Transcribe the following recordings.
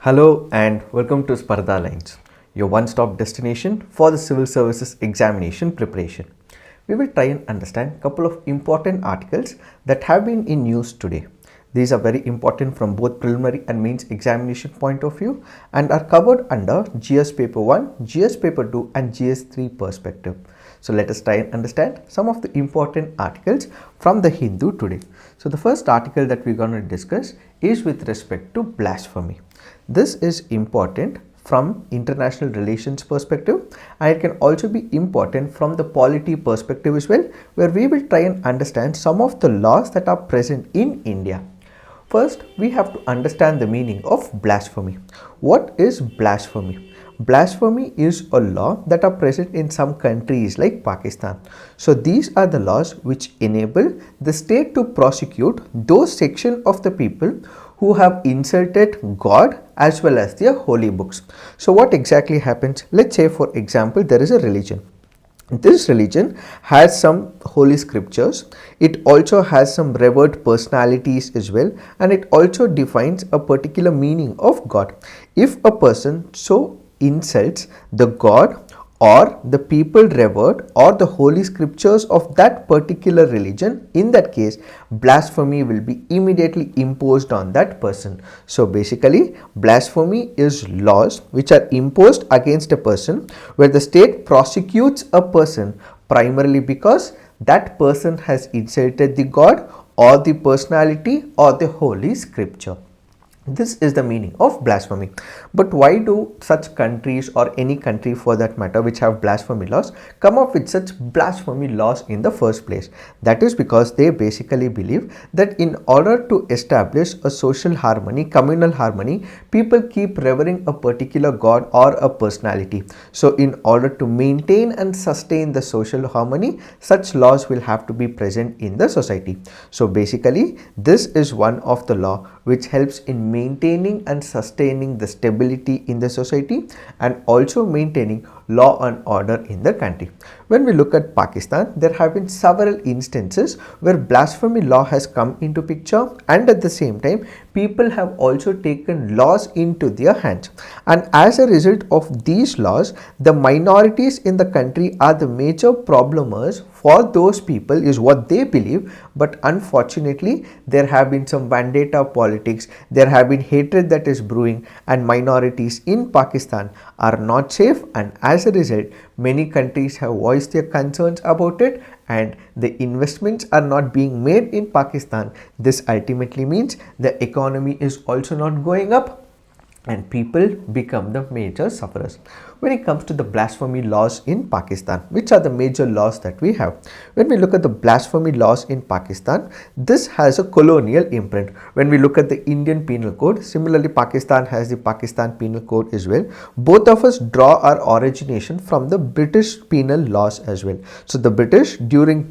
Hello and welcome to Spardha Lines, your one-stop destination for the civil services examination preparation. We will try and understand a couple of important articles that have been in news today. These are very important from both preliminary and mains examination point of view and are covered under GS paper 1, GS paper 2 and GS 3 perspective. So let us try and understand some of the important articles from the Hindu today. So the first article that we're going to discuss is with respect to blasphemy. This is important from international relations perspective and it can also be important from the polity perspective as well, where we will try and understand some of the laws that are present in India. First, we have to understand the meaning of blasphemy. What is blasphemy? Blasphemy is a law that are present in some countries like Pakistan. So these are the laws which enable the state to prosecute those section of the people who have insulted God as well as their holy books. So what exactly happens? Let's say for example there is a religion. This religion has some holy scriptures, it also has some revered personalities as well, and it also defines a particular meaning of God. If a person so insults the God or the people revered or the holy scriptures of that particular religion, in that case blasphemy will be immediately imposed on that person. So basically blasphemy is laws which are imposed against a person where the state prosecutes a person primarily because that person has insulted the God or the personality or the holy scripture. This is the meaning of blasphemy. But why do such countries or any country for that matter which have blasphemy laws come up with such blasphemy laws in the first place? That is because they basically believe that in order to establish a social harmony, communal harmony, people keep revering a particular god or a personality. So in order to maintain and sustain the social harmony, such laws will have to be present in the society. So basically this is one of the law which helps in maintaining and sustaining the stability in the society and also maintaining law and order in the country. When we look at Pakistan, there have been several instances where blasphemy law has come into picture, and at the same time people have also taken laws into their hands, and as a result of these laws the minorities in the country are the major problemers for those people is what they believe. But unfortunately there have been some vendetta politics, there have been hatred that is brewing, and minorities in Pakistan are not safe, and as a result many countries have voiced their concerns about it and the investments are not being made in Pakistan. This ultimately means the economy is also not going up and people become the major sufferers. When it comes to the blasphemy laws in Pakistan, which are the major laws that we have? When we look at the blasphemy laws in Pakistan, this has a colonial imprint. When we look at the Indian Penal Code, similarly Pakistan has the Pakistan Penal Code as well. Both of us draw our origination from the British penal laws as well. So the British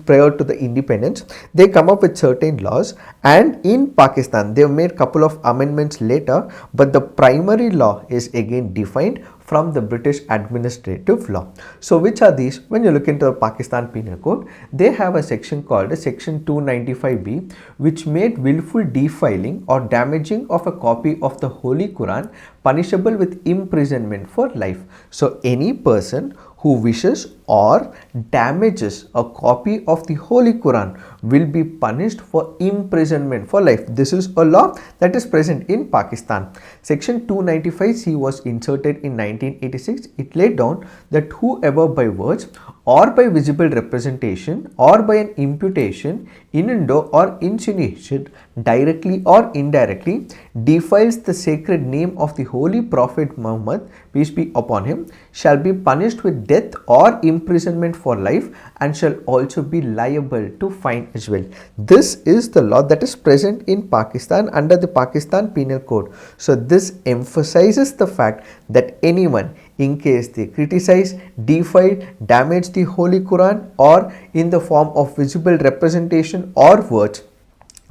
prior to the independence, they come up with certain laws, and in Pakistan they have made couple of amendments later, but the primary law is again defined from the British administrative law. So which are these? When you look into the Pakistan Penal Code, they have a section called a section 295B which made willful defiling or damaging of a copy of the Holy Quran punishable with imprisonment for life. So any person who wishes or damages a copy of the Holy Quran will be punished for imprisonment for life. This is a law that is present in Pakistan. Section 295C was inserted in 1986. It laid down that whoever by words or by visible representation or by an imputation, innuendo or insinuation, directly or indirectly, defiles the sacred name of the Holy Prophet Muhammad, peace be upon him, shall be punished with death or imprisonment for life and shall also be liable to fine as well. This is the law that is present in Pakistan under the Pakistan Penal Code. So this emphasizes the fact that anyone, in case they criticize, defile, damage the Holy Quran or in the form of visible representation or words,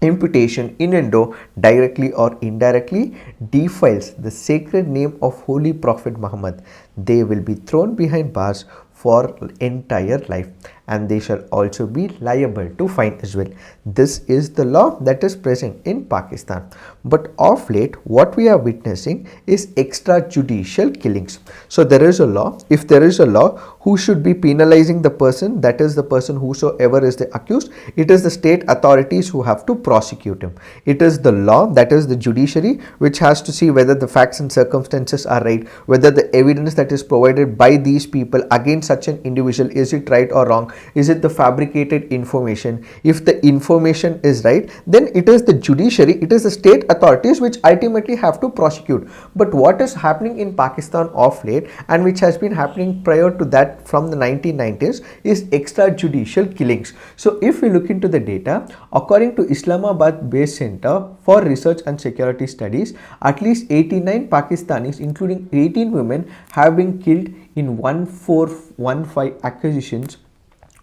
imputation, innuendo, directly or indirectly defiles the sacred name of Holy Prophet Muhammad, they will be thrown behind bars for entire life and they shall also be liable to fine as well. This is the law that is present in Pakistan. But of late, what we are witnessing is extrajudicial killings. So there is a law. If there is a law, who should be penalizing the person? That is the person whosoever is the accused. It is the state authorities who have to prosecute him. It is the law, that is the judiciary, which has to see whether the facts and circumstances are right, whether the evidence that is provided by these people against such an individual, is it right or wrong? Is it the fabricated information? If the information is right, then it is the judiciary, it is the state authorities which ultimately have to prosecute. But what is happening in Pakistan of late, and which has been happening prior to that from the 1990s, is extrajudicial killings. So if we look into the data, according to Islamabad based Center for Research and Security Studies, at least 89 Pakistanis including 18 women have been killed in 1415 accusations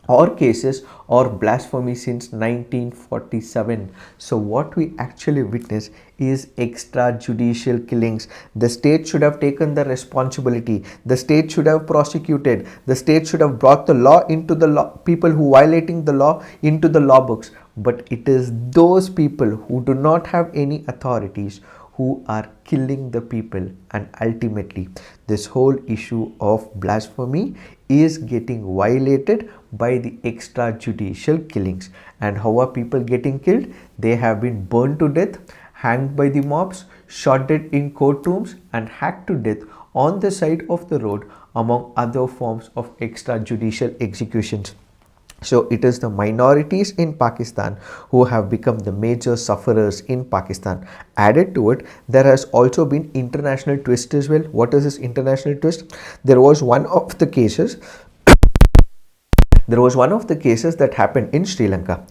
or cases or blasphemy since 1947. So what we actually witness is extrajudicial killings. The state should have taken the responsibility. The state should have prosecuted. The state should have brought the law into the law, people who violating the law into the law books. But it is those people who do not have any authorities who are killing the people, and ultimately this whole issue of blasphemy is getting violated by the extrajudicial killings. And how are people getting killed? They have been burned to death, hanged by the mobs, shot dead in courtrooms, and hacked to death on the side of the road, among other forms of extrajudicial executions. So it is the minorities in Pakistan who have become the major sufferers in Pakistan. Added to it, there has also been international twist as well. What is this international twist? There was one of the cases that happened in Sri Lanka.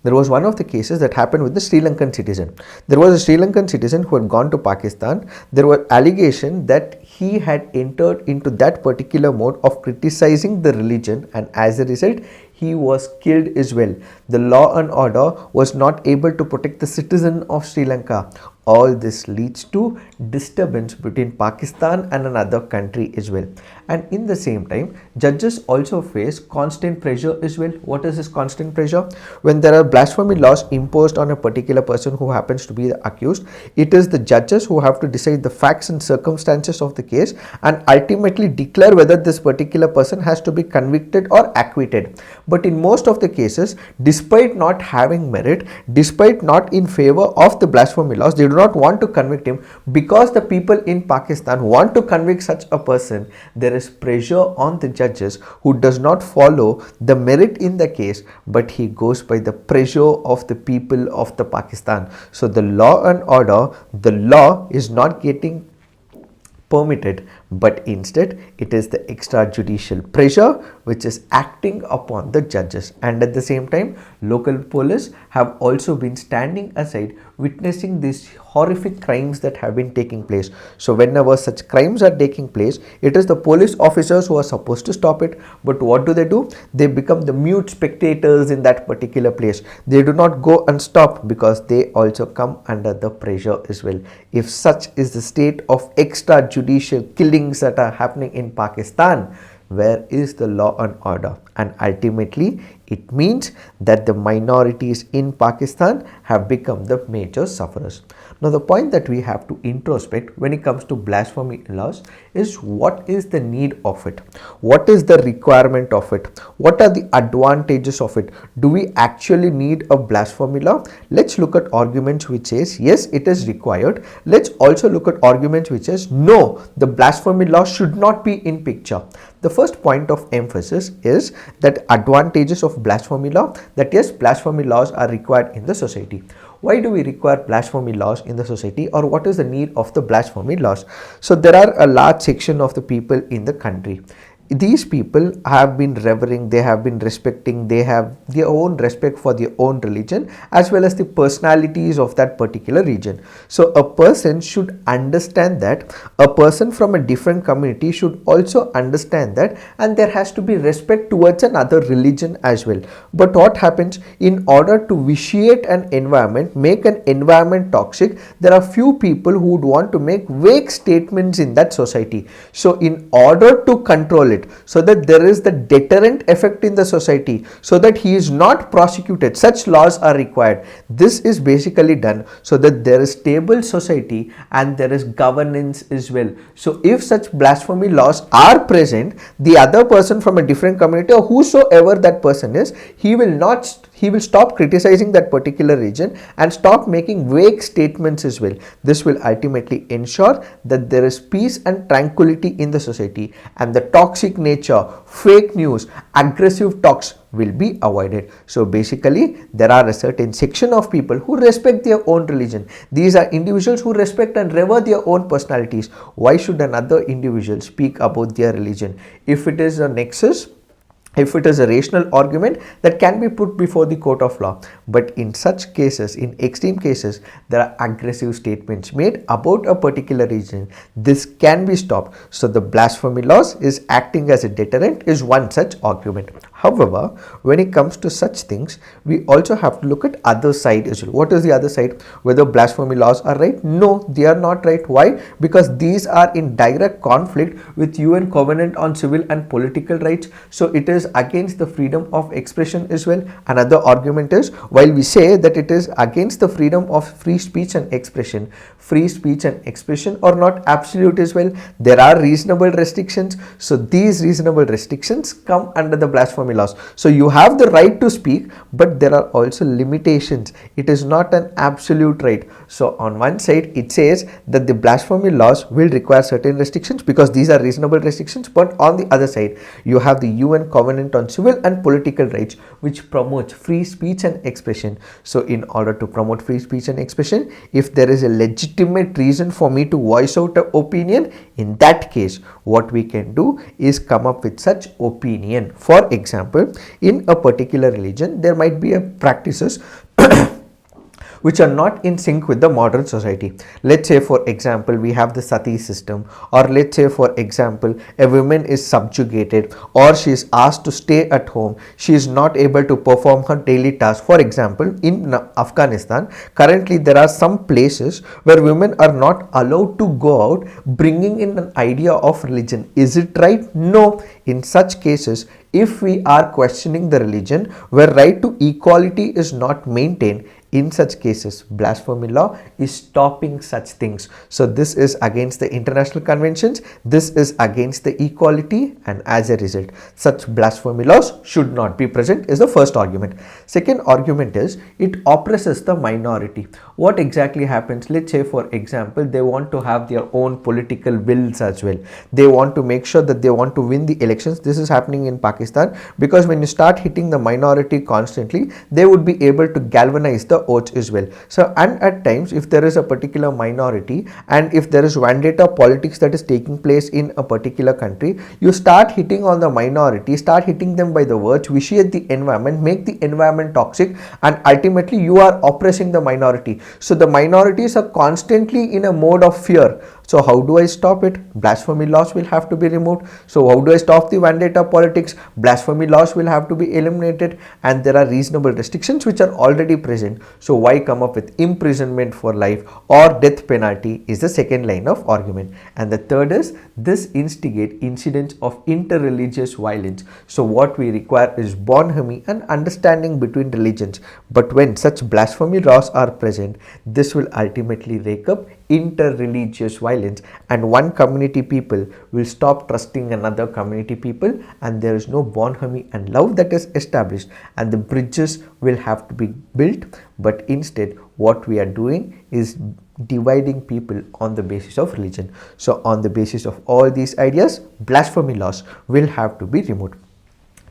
There was one of the cases that happened with the Sri Lankan citizen. There was a Sri Lankan citizen who had gone to Pakistan. There were allegations that he had entered into that particular mode of criticizing the religion, and as a result, he was killed as well. The law and order was not able to protect the citizen of Sri Lanka. All this leads to disturbance between Pakistan and another country as well. And in the same time, judges also face constant pressure as well. What is this constant pressure? When there are blasphemy laws imposed on a particular person who happens to be the accused, it is the judges who have to decide the facts and circumstances of the case and ultimately declare whether this particular person has to be convicted or acquitted. But in most of the cases, despite not having merit, despite not in favor of the blasphemy laws, they do not want to convict him, because the people in Pakistan want to convict such a person. There is pressure on the judges who does not follow the merit in the case, but he goes by the pressure of the people of the Pakistan. So the law and order, the law is not getting permitted, but instead it is the extrajudicial pressure which is acting upon the judges. And at the same time, local police have also been standing aside witnessing these horrific crimes that have been taking place. So whenever such crimes are taking place, it is the police officers who are supposed to stop it, but what do? They become the mute spectators in that particular place. They do not go and stop because they also come under the pressure as well. If such is the state of extrajudicial killings that are happening in Pakistan, where is the law and order? And ultimately, it means that the minorities in Pakistan have become the major sufferers. Now, the point that we have to introspect when it comes to blasphemy laws is, what is the need of it? What is the requirement of it? What are the advantages of it? Do we actually need a blasphemy law? Let's look at arguments which says yes, it is required. Let's also look at arguments which says no, the blasphemy law should not be in picture. The first point of emphasis is that advantages of blasphemy law, that yes, blasphemy laws are required in the society. Why do we require blasphemy laws in the society, or what is the need of the blasphemy laws? So there are a large section of the people in the country. These people have been revering, they have been respecting, they have their own respect for their own religion as well as the personalities of that particular region. So a person should understand that, a person from a different community should also understand that, and there has to be respect towards another religion as well. But what happens, in order to vitiate an environment, make an environment toxic, there are few people who would want to make vague statements in that society. So in order to control it, it so that there is the deterrent effect in the society so that he is not prosecuted. Such laws are required. This is basically done so that there is stable society and there is governance as well. So if such blasphemy laws are present, the other person from a different community or whosoever that person is, he will stop criticizing that particular region and stop making vague statements as well. This will ultimately ensure that there is peace and tranquility in the society, and the toxic nature, fake news, aggressive talks will be avoided. So basically there are a certain section of people who respect their own religion. These are individuals who respect and revere their own personalities. Why should another individual speak about their religion? If it is a nexus, if it is a rational argument, that can be put before the court of law. But in such cases, in extreme cases, there are aggressive statements made about a particular region. This can be stopped. So the blasphemy laws is acting as a deterrent is one such argument. However, when it comes to such things, we also have to look at other side as well. What is the other side? Whether blasphemy laws are right? No, they are not right. Why? Because these are in direct conflict with UN Covenant on Civil and Political Rights. So it is against the freedom of expression as well. Another argument is, while we say that it is against the freedom of free speech and expression are not absolute as well. There are reasonable restrictions. So these reasonable restrictions come under the blasphemy laws. So you have the right to speak, but there are also limitations. It is not an absolute right. So on one side it says that the blasphemy laws will require certain restrictions because these are reasonable restrictions, but on the other side you have the UN Covenant on Civil and Political Rights, which promotes free speech and expression. So in order to promote free speech and expression, if there is a legitimate reason for me to voice out an opinion, in that case what we can do is come up with such opinion. For example, in a particular religion there might be a practices which are not in sync with the modern society. Let's say for example we have the sati system, or let's say for example a woman is subjugated or she is asked to stay at home. She is not able to perform her daily tasks. For example, in Afghanistan currently there are some places where women are not allowed to go out, bringing in an idea of religion. Is it right? No. In such cases, if we are questioning the religion where right to equality is not maintained, in such cases blasphemy law is stopping such things. So this is against the international conventions, this is against the equality, and as a result such blasphemy laws should not be present is the first argument. Second argument is it oppresses the minority. What exactly happens? Let's say for example they want to have their own political wills as well. They want to make sure that they want to win the elections. This is happening in Pakistan because when you start hitting the minority constantly, they would be able to galvanize the votes as well. So, and at times if there is a particular minority and if there is vendetta politics that is taking place in a particular country, you start hitting on the minority, start hitting them by the words, vitiate the environment, make the environment toxic, and ultimately you are oppressing the minority. So the minorities are constantly in a mode of fear. So how do I stop it? Blasphemy laws will have to be removed. So how do I stop the vendetta politics? Blasphemy laws will have to be eliminated, and there are reasonable restrictions which are already present. So why come up with imprisonment for life or death penalty is the second line of argument. And the third is this instigate incidents of interreligious violence. So what we require is bonhomie and understanding between religions. But when such blasphemy laws are present, this will ultimately rake up interreligious violence, and one community people will stop trusting another community people, and there is no bonhomie and love that is established, and the bridges will have to be built. But instead what we are doing is dividing people on the basis of religion. So on the basis of all these ideas, blasphemy laws will have to be removed.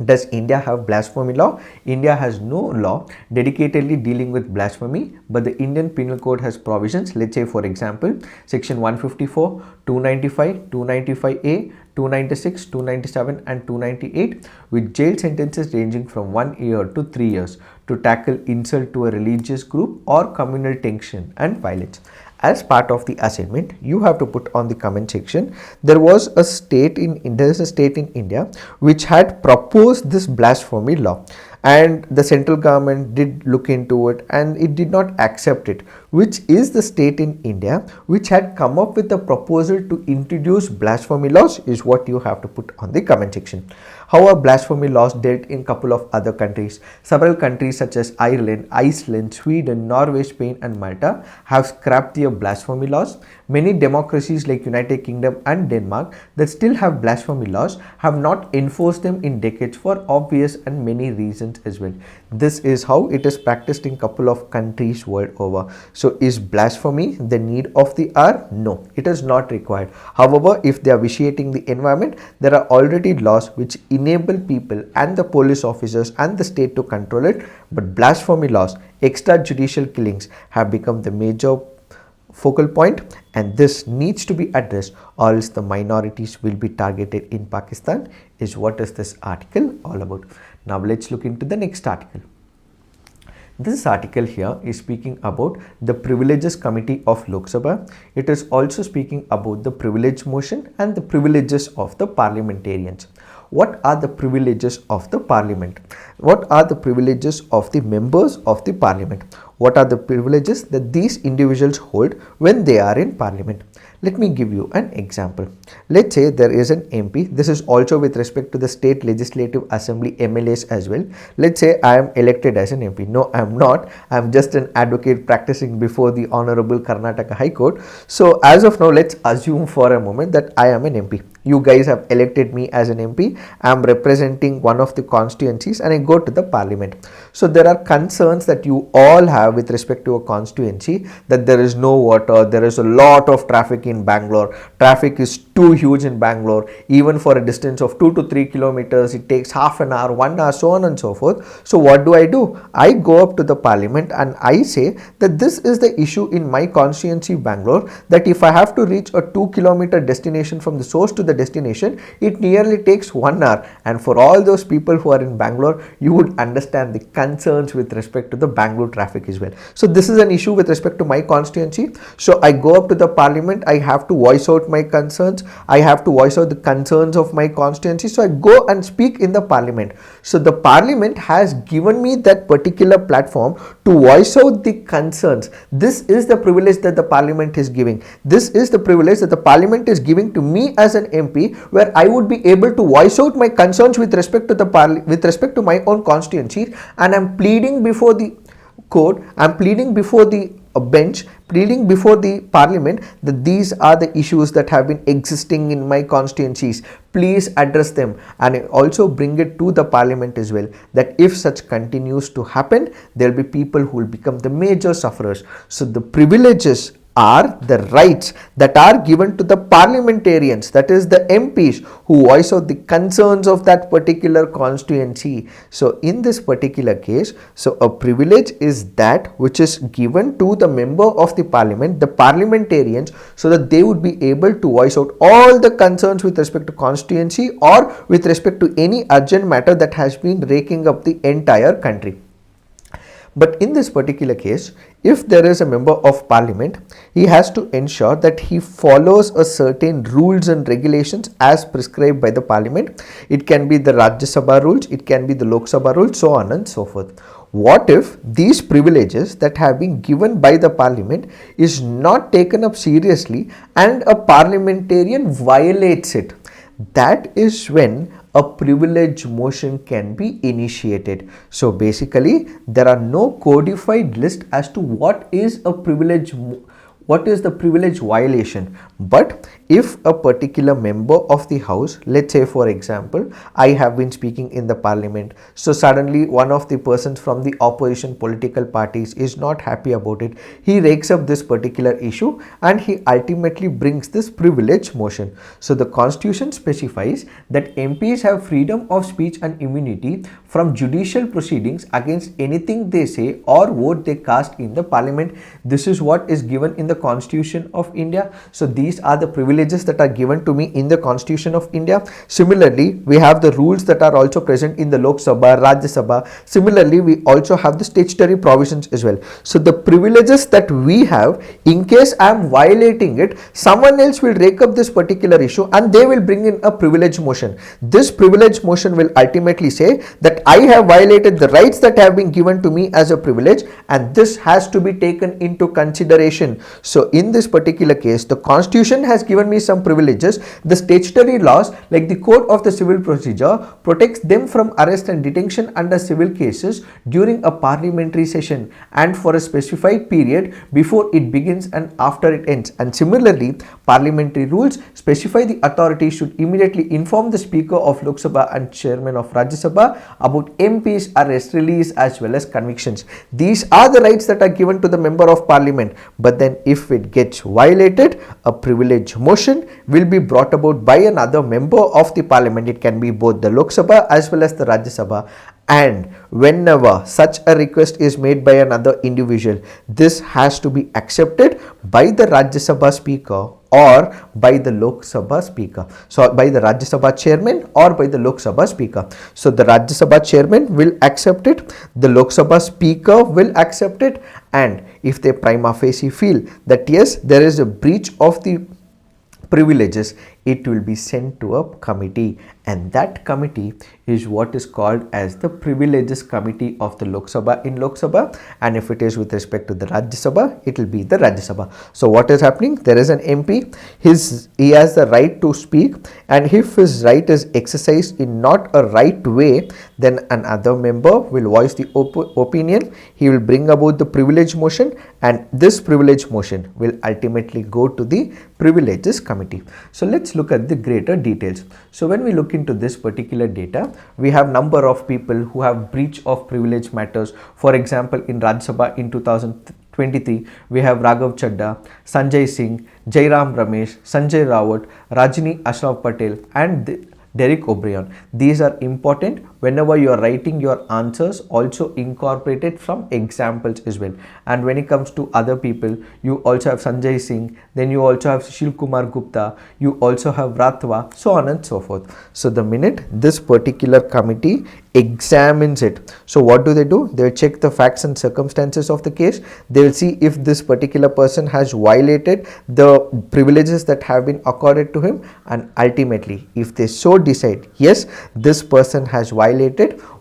Does India have blasphemy law? India has no law dedicatedly dealing with blasphemy, but the Indian Penal Code has provisions. Let's say for example, section 154, 295, 295A, 296, 297 and 298 with jail sentences ranging from 1 year to 3 years to tackle insult to a religious group or communal tension and violence. As part of the assignment, you have to put on the comment section, there is a state in India which had proposed this blasphemy law, and the central government did look into it and it did not accept it, which is the state in India which had come up with a proposal to introduce blasphemy laws, is what you have to put on the comment section. How are blasphemy laws dealt in couple of other countries? Several countries such as Ireland, Iceland, Sweden, Norway, Spain and Malta have scrapped their blasphemy laws. Many democracies like United Kingdom and Denmark that still have blasphemy laws have not enforced them in decades for obvious and many reasons as well. This is how it is practiced in couple of countries world over. So is blasphemy the need of the hour? No, it is not required. However, if they are vitiating the environment, there are already laws which enable people and the police officers and the state to control it, but blasphemy laws, extrajudicial killings have become the major focal point, and this needs to be addressed or else the minorities will be targeted in Pakistan, is what is this article all about. Now let's look into the next article. This article here is speaking about the Privileges Committee of Lok Sabha. It is also speaking about the privilege motion and the privileges of the parliamentarians. What are the privileges of the parliament? What are the privileges of the members of the parliament? What are the privileges that these individuals hold when they are in parliament? Let me give you an example. Let's say there is an MP. This is also with respect to the state legislative assembly MLAs as well. Let's say I am elected as an MP. No, I am not. I am just an advocate practicing before the Honorable Karnataka High Court. So as of now, let's assume for a moment that I am an MP. You guys have elected me as an MP. I am representing one of the constituencies and I go to the parliament. So there are concerns that you all have with respect to a constituency, that there is no water, there is a lot of traffic in Bangalore, traffic is too huge in Bangalore, even for a distance of 2 to 3 kilometers, it takes half an hour, 1 hour, so on and so forth. So what do? I go up to the parliament and I say that this is the issue in my constituency Bangalore, that if I have to reach a 2-kilometer destination from the source to the destination, it nearly takes 1 hour. And for all those people who are in Bangalore, you would understand the concerns with respect to the Bangalore traffic as well. So this is an issue with respect to my constituency. So I go up to the parliament, I have to voice out my concerns, I have to voice out the concerns of my constituency. So I go and speak in the parliament. So the parliament has given me that particular platform to voice out the concerns. This is the privilege that the parliament is giving. This is the privilege that the parliament is giving to me as an MP, where I would be able to voice out my concerns with respect to the with respect to my own constituency, and I'm pleading before the court, I'm pleading before the bench, pleading before the parliament that these are the issues that have been existing in my constituencies. Please address them, and also bring it to the parliament as well, that if such continues to happen, there will be people who will become the major sufferers. So the privileges are the rights that are given to the parliamentarians, that is the MPs, who voice out the concerns of that particular constituency. So in this particular case, so a privilege is that which is given to the member of the parliament, the parliamentarians, so that they would be able to voice out all the concerns with respect to constituency or with respect to any urgent matter that has been raking up the entire country. But in this particular case, if there is a member of parliament, he has to ensure that he follows a certain rules and regulations as prescribed by the parliament. It can be the Rajya Sabha rules, it can be the Lok Sabha rules, so on and so forth. What if these privileges that have been given by the parliament is not taken up seriously and a parliamentarian violates it? That is when a privilege motion can be initiated. So basically, there are no codified list as to what is a privilege, what is the privilege violation. But if a particular member of the house, let's say for example, I have been speaking in the parliament, so suddenly one of the persons from the opposition political parties is not happy about it, he rakes up this particular issue and he ultimately brings this privilege motion. So the constitution specifies that MPs have freedom of speech and immunity from judicial proceedings against anything they say or vote they cast in the parliament. This is what is given in the the Constitution of India. So these are the privileges that are given to me in the Constitution of India. Similarly, we have the rules that are also present in the Lok Sabha, Rajya Sabha. Similarly, we also have the statutory provisions as well. So the privileges that we have, in case I am violating it, someone else will rake up this particular issue and they will bring in a privilege motion. This privilege motion will ultimately say that I have violated the rights that have been given to me as a privilege, and this has to be taken into consideration. So in this particular case, the Constitution has given me some privileges. The statutory laws like the Code of the Civil Procedure protects them from arrest and detention under civil cases during a parliamentary session and for a specified period before it begins and after it ends. And similarly, parliamentary rules specify the authority should immediately inform the Speaker of Lok Sabha and Chairman of Rajya Sabha about MP's arrest, release as well as convictions. These are the rights that are given to the member of parliament, but then if it gets violated, a privilege motion will be brought about by another member of the parliament. It can be both the Lok Sabha as well as the Rajya Sabha. And whenever such a request is made by another individual, this has to be accepted by the Rajya Sabha Speaker or by the Lok Sabha Speaker. So by the Rajya Sabha Chairman or by the Lok Sabha Speaker. So the Rajya Sabha Chairman will accept it, the Lok Sabha Speaker will accept it, and if they prima facie feel that yes, there is a breach of the privileges, it will be sent to a committee, and that committee is what is called as the Privileges Committee of the Lok Sabha in Lok Sabha, and if it is with respect to the Rajya Sabha, it will be the Rajya Sabha. So what is happening? There is an MP, he has the right to speak, and if his right is exercised in not a right way, then another member will voice the opinion. He will bring about the privilege motion, and this privilege motion will ultimately go to the Privileges Committee. So let's look at the greater details. So when we look into this particular data, we have number of people who have breach of privilege matters. For example, in Rajya Sabha in 2023, we have Raghav Chadha, Sanjay Singh, Jairam Ramesh, Sanjay Rawat, Rajini Ashraf Patel and Derek O'Brien. These are important. Whenever you are writing your answers, also incorporate it from examples as well. And when it comes to other people, you also have Sanjay Singh, then you also have Shil Kumar Gupta, you also have Ratwa, so on and so forth. So the minute this particular committee examines it, so what do? They will check the facts and circumstances of the case. They will see if this particular person has violated the privileges that have been accorded to him, and ultimately if they so decide, yes, this person has violated,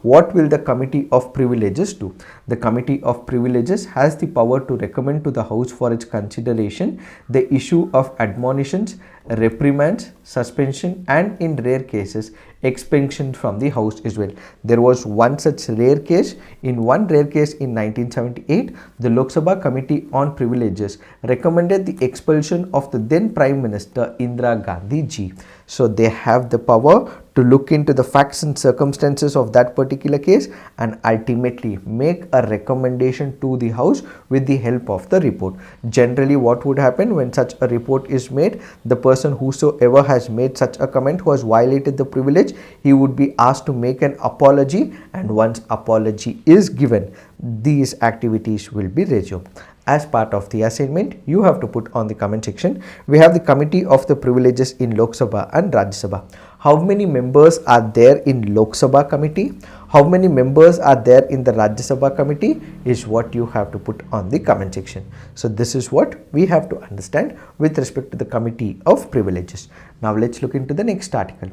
what will the Committee of Privileges do? The Committee of Privileges has the power to recommend to the House for its consideration the issue of admonitions, reprimands, suspension, and in rare cases expulsion from the House as well. There was one such rare case. In one rare case in 1978, the Lok Sabha Committee on Privileges recommended the expulsion of the then Prime Minister Indira Gandhi ji. So they have the power to look into the facts and circumstances of that particular case and ultimately make a recommendation to the House with the help of the report. Generally, what would happen when such a report is made? The person whosoever has made such a comment who has violated the privilege, he would be asked to make an apology, and once apology is given, these activities will be resumed. As part of the assignment, you have to put on the comment section, we have the Committee of the Privileges in Lok Sabha and Rajya Sabha. How many members are there in Lok Sabha committee? How many members are there in the Rajya Sabha committee is what you have to put on the comment section. So this is what we have to understand with respect to the Committee of Privileges. Now let's look into the next article.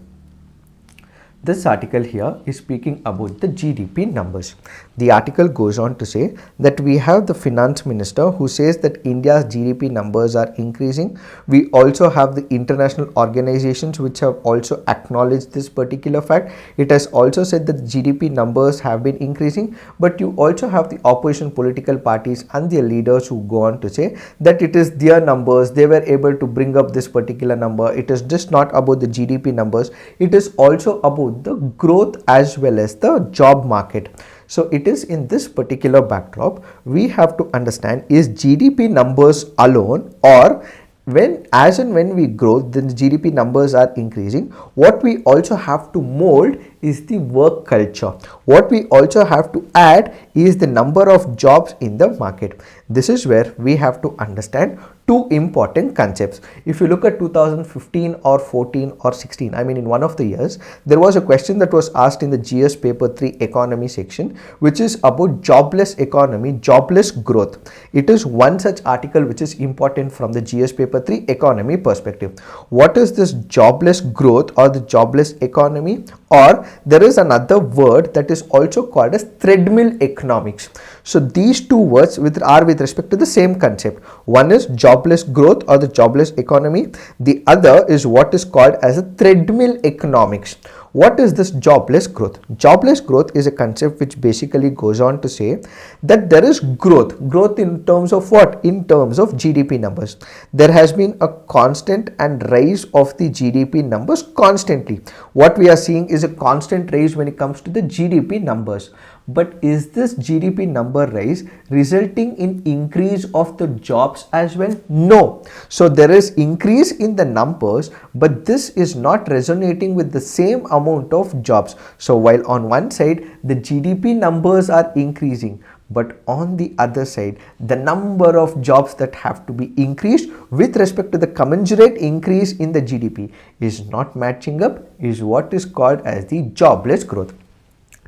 This article here is speaking about the GDP numbers. The article goes on to say that we have the finance minister who says that India's GDP numbers are increasing. We also have the international organizations which have also acknowledged this particular fact. It has also said that the GDP numbers have been increasing, but you also have the opposition political parties and their leaders who go on to say that it is their numbers, they were able to bring up this particular number. It is just not about the GDP numbers, it is also about the growth as well as the job market. So it is in this particular backdrop we have to understand, is GDP numbers alone, or when we grow, then the GDP numbers are increasing. What we also have to mold is the work culture. What we also have to add is the number of jobs in the market. This is where we have to understand two important concepts. If you look at 2015 or 14 or 16, I mean in one of the years, there was a question that was asked in the GS paper 3 economy section, which is about jobless economy, jobless growth. It is one such article which is important from the GS paper 3 economy perspective. What is this jobless growth or the jobless economy? Or there is another word that is also called as treadmill economics. So these two words are with respect to the same concept. One is jobless growth or the jobless economy. The other is what is called as a treadmill economics. What is this jobless growth? Jobless growth is a concept which basically goes on to say that there is growth in terms of what? In terms of GDP numbers. There has been a constant and rise of the GDP numbers constantly. What we are seeing is a constant rise when it comes to the GDP numbers. But is this GDP number rise resulting in increase of the jobs as well? No. So there is increase in the numbers, but this is not resonating with the same amount of jobs. So while on one side the GDP numbers are increasing, but on the other side the number of jobs that have to be increased with respect to the commensurate increase in the GDP is not matching up, is what is called as the jobless growth.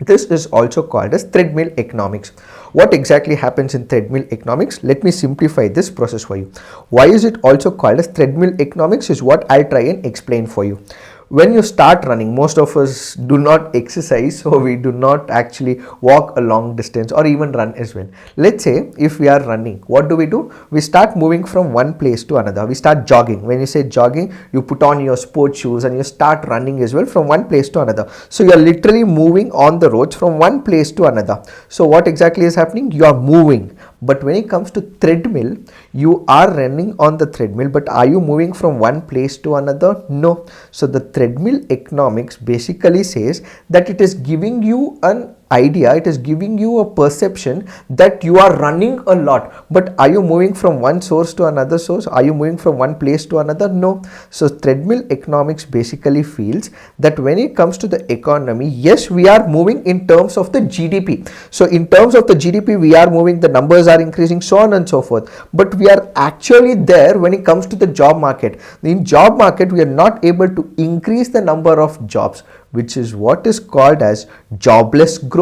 This is also called as treadmill economics. What exactly happens in treadmill economics? Let me simplify this process for you. Why is it also called as treadmill economics is what I'll try and explain for you. When you start running, most of us do not exercise, so we do not actually walk a long distance or even run as well. Let's say if we are running, what do? We start moving from one place to another. We start jogging. When you say jogging, you put on your sports shoes and you start running as well from one place to another. So you are literally moving on the roads from one place to another. So what exactly is happening? You are moving. But when it comes to treadmill, you are running on the treadmill, but are you moving from one place to another? No. So the treadmill economics basically says that it is giving you an idea, it is giving you a perception that you are running a lot, but are you moving from one source to another source? Are you moving from one place to another? No. So treadmill economics basically feels that when it comes to the economy, yes, we are moving in terms of the GDP. So in terms of the GDP, we are moving, the numbers are increasing, so on and so forth, but we are actually there when it comes to the job market. In job market, we are not able to increase the number of jobs, which is what is called as jobless growth.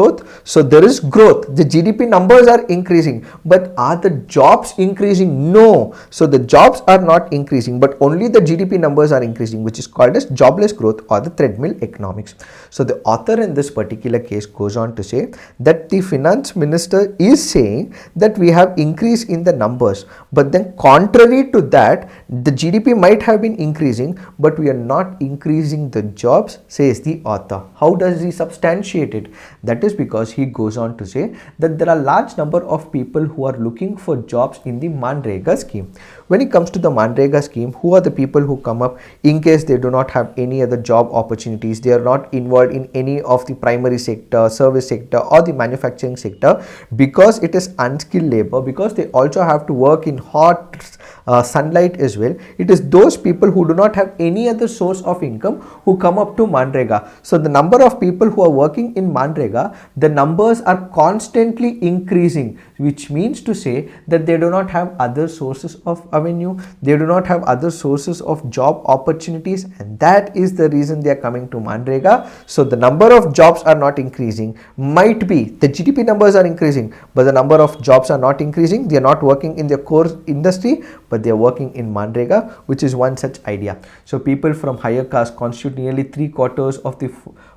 So there is growth, the GDP numbers are increasing, but are the jobs increasing? No. So the jobs are not increasing, but only the GDP numbers are increasing, which is called as jobless growth or the treadmill economics. So the author in this particular case goes on to say that the finance minister is saying that we have increase in the numbers, but then contrary to that, the GDP might have been increasing, but we are not increasing the jobs, says the author. How does he substantiate it? That is because he goes on to say that there are large number of people who are looking for jobs in the Manrega scheme. When it comes to the Manrega scheme, who are the people who come up in case they do not have any other job opportunities, they are not involved in any of the primary sector, service sector or the manufacturing sector, because it is unskilled labor, because they also have to work in hot sunlight as well. It is those people who do not have any other source of income who come up to Manrega. So the number of people who are working in Manrega, the numbers are constantly increasing, which means to say that they do not have other sources of revenue, they do not have other sources of job opportunities, and that is the reason they are coming to Manrega. So the number of jobs are not increasing. Might be the GDP numbers are increasing, but the number of jobs are not increasing. They are not working in their core industry, but they are working in Manrega, which is one such idea. So people from higher caste constitute nearly 3/4 of the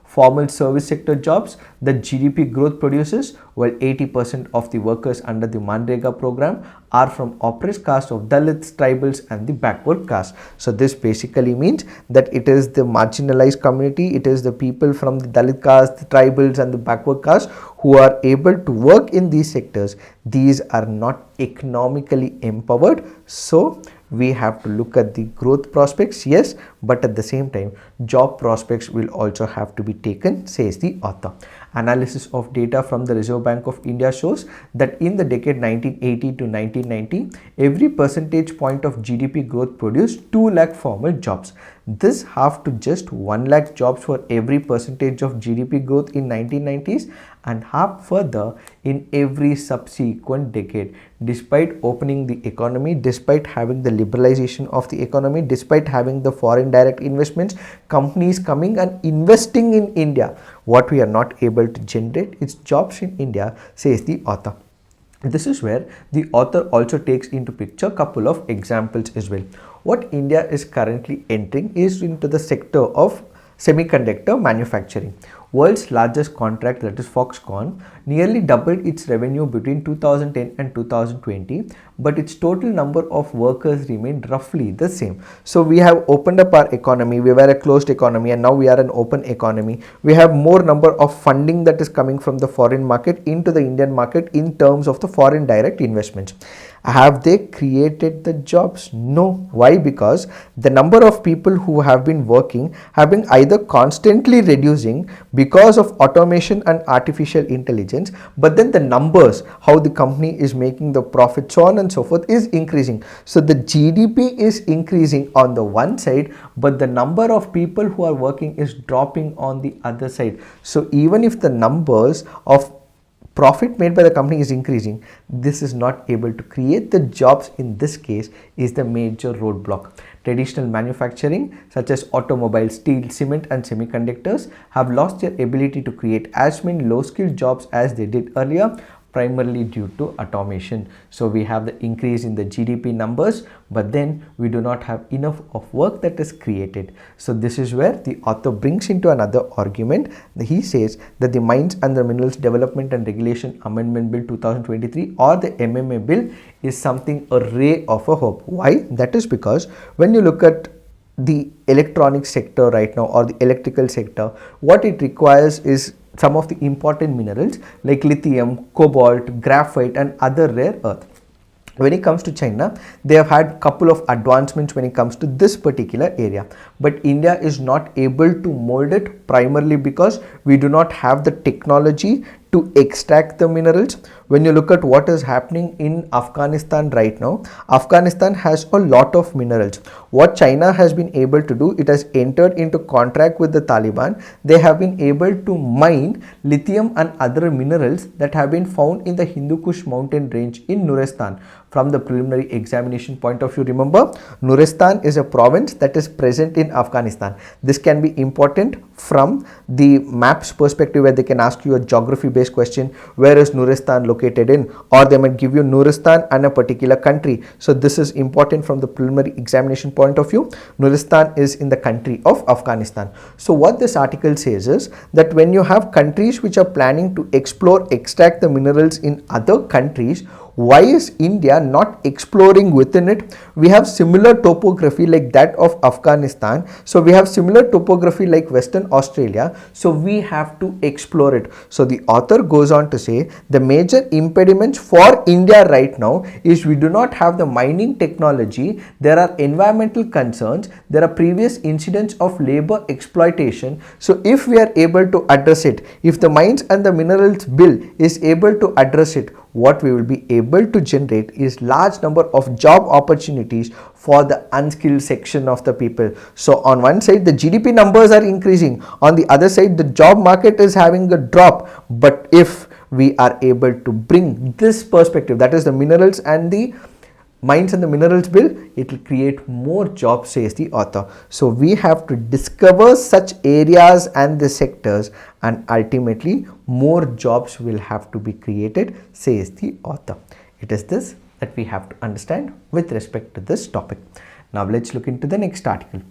formal service sector jobs that GDP growth produces, while 80% of the workers under the Manrega program are from oppressed caste of Dalits, tribals and the backward caste. So this basically means that it is the marginalized community, it is the people from the Dalit caste, the tribals and the backward caste who are able to work in these sectors. These are not economically empowered. So we have to look at the growth prospects, yes, but at the same time, job prospects will also have to be taken, says the author. Analysis of data from the Reserve Bank of India shows that in the decade 1980 to 1990, every percentage point of GDP growth produced 2 lakh formal jobs. This half to just 1 lakh jobs for every percentage of GDP growth in 1990s and half further in every subsequent decade. Despite opening the economy, despite having the liberalization of the economy, despite having the foreign direct investments, companies coming and investing in India, what we are not able to generate is jobs in India, says the author. This is where the author also takes into picture a couple of examples as well. What India is currently entering is into the sector of semiconductor manufacturing. World's largest contract, that is Foxconn, nearly doubled its revenue between 2010 and 2020, but its total number of workers remained roughly the same. So we have opened up our economy. We were a closed economy and now we are an open economy. We have more number of funding that is coming from the foreign market into the Indian market in terms of the foreign direct investments. Have they created the jobs? No. Why? Because the number of people who have been working have been either constantly reducing because of automation and artificial intelligence, but then the numbers, how the company is making the profit, so on and so forth, is increasing. So the GDP is increasing on the one side, but the number of people who are working is dropping on the other side. So even if the numbers of profit made by the company is increasing, this is not able to create the jobs. In this case is the major roadblock. Traditional manufacturing such as automobile, steel, cement and semiconductors have lost their ability to create as many low-skilled jobs as they did earlier, primarily due to automation. So we have the increase in the GDP numbers, but then we do not have enough of work that is created. So this is where the author brings into another argument. He says that the Mines and the Minerals Development and Regulation Amendment Bill 2023 or the MMA bill is something a ray of a hope. Why? That is because when you look at the electronic sector right now or the electrical sector, what it requires is some of the important minerals like lithium, cobalt, graphite and other rare earth. When it comes to China, they have had a couple of advancements when it comes to this particular area, but India is not able to mold it, primarily because we do not have the technology to extract the minerals. When you look at what is happening in Afghanistan right now, Afghanistan has a lot of minerals. What China has been able to do, it has entered into contract with the Taliban. They have been able to mine lithium and other minerals that have been found in the Hindu Kush mountain range in Nuristan. From the preliminary examination point of view, remember, Nuristan is a province that is present in Afghanistan. This can be important from the maps perspective, where they can ask you a geography based question, where is Nuristan located in, or they might give you Nuristan and a particular country. So this is important from the preliminary examination point of view. Nuristan is in the country of Afghanistan. So what this article says is that when you have countries which are planning to explore, extract the minerals in other countries, why is India not exploring within it? We have similar topography like that of Afghanistan. So we have similar topography like Western Australia. So we have to explore it. So the author goes on to say the major impediments for India right now is we do not have the mining technology. There are environmental concerns. There are previous incidents of labor exploitation. So if we are able to address it, if the Mines and the Minerals Bill is able to address it, what we will be able to generate is large number of job opportunities for the unskilled section of the people. So on one side the GDP numbers are increasing, on the other side the job market is having a drop. But if we are able to bring this perspective, that is the minerals and the Mines and the Minerals Bill, it will create more jobs, says the author. So we have to discover such areas and the sectors, and ultimately more jobs will have to be created, says the author. It is this that we have to understand with respect to this topic. Now let's look into the next article.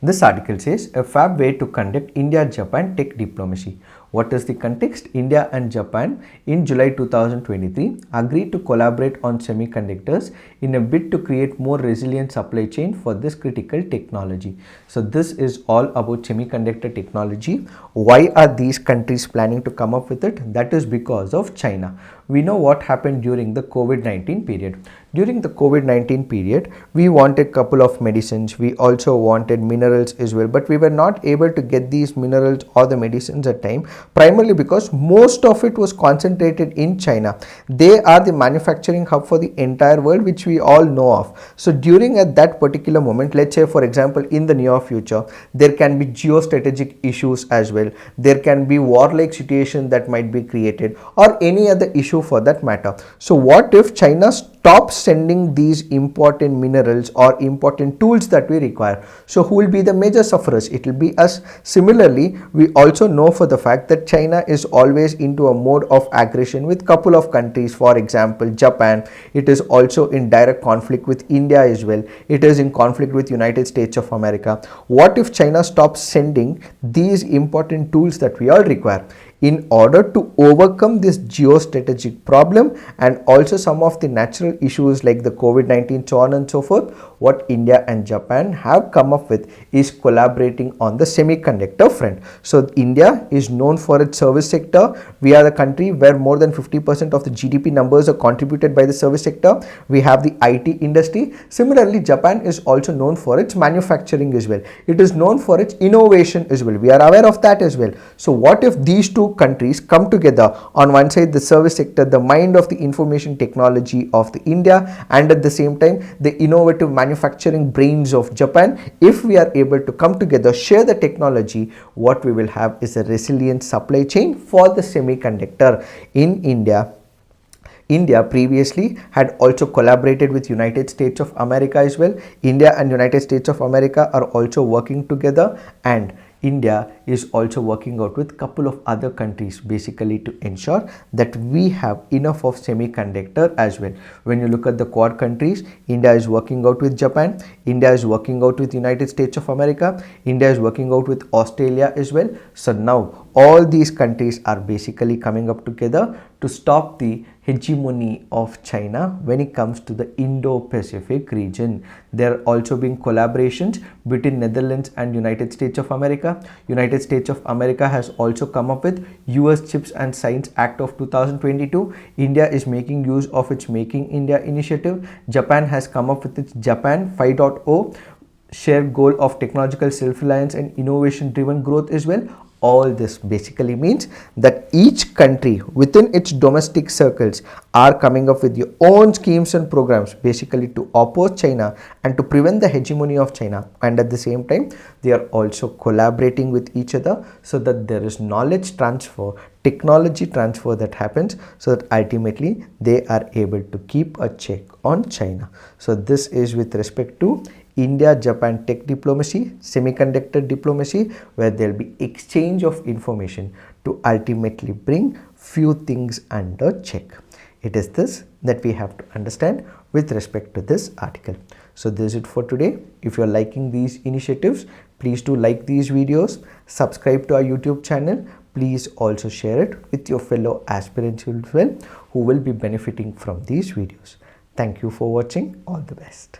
This article says a fab way to conduct India-Japan tech diplomacy. What is the context? India and Japan in July 2023 agreed to collaborate on semiconductors in a bid to create more resilient supply chain for this critical technology. So this is all about semiconductor technology. Why are these countries planning to come up with it? That is because of China. we know what happened during the COVID-19 period. During the COVID-19 period, we wanted couple of medicines, we also wanted minerals as well, but we were not able to get these minerals or the medicines at time, primarily because most of it was concentrated in China. They are the manufacturing hub for the entire world, which we all know of. So during at that particular moment, let's say for example in the near future, there can be geostrategic issues as well, there can be warlike situation that might be created, or any other issue for that matter. So what if China stops sending these important minerals or important tools that we require? So who will be the major sufferers? It will be us. Similarly, we also know for the fact that China is always into a mode of aggression with couple of countries. For example, Japan. It is also in direct conflict with India as well. It is in conflict with United States of America. What if China stops sending these important tools that we all require? In order to overcome this geostrategic problem and also some of the natural issues like the COVID-19, so on and so forth, what India and Japan have come up with is collaborating on the semiconductor front. So India is known for its service sector. We are the country where more than 50% of the GDP numbers are contributed by the service sector. We have the IT industry. Similarly, Japan is also known for its manufacturing as well. It is known for its innovation as well. We are aware of that as well. So what if these two countries come together? On one side, the service sector, the mind of the information technology of the India, and at the same time the innovative manufacturing brains of Japan. If we are able to come together, share the technology, what we will have is a resilient supply chain for the semiconductor. In India previously had also collaborated with United States of America as well. India and United States of America are also working together, and India is also working out with couple of other countries basically to ensure that we have enough of semiconductor as well. When you look at the Quad countries, India is working out with Japan, India is working out with United States of America, India is working out with Australia as well. So now all these countries are basically coming up together to stop the hegemony of China when it comes to the Indo-Pacific region. There are also being collaborations between Netherlands and United States of America. United States of America has also come up with US Chips and Science Act of 2022. India is making use of its Making India initiative. Japan has come up with its Japan 5.0 shared goal of technological self-reliance and innovation driven growth as well. All this basically means that each country within its domestic circles are coming up with their own schemes and programs basically to oppose China and to prevent the hegemony of China, and at the same time they are also collaborating with each other so that there is knowledge transfer, technology transfer that happens, so that ultimately they are able to keep a check on China. So this is with respect to India-Japan tech diplomacy, semiconductor diplomacy, where there will be exchange of information to ultimately bring few things under check. It is this that we have to understand with respect to this article. So this is it for today. If you are liking these initiatives, please do like these videos, subscribe to our YouTube channel. Please also share it with your fellow aspirants as well who will be benefiting from these videos. Thank you for watching. All the best.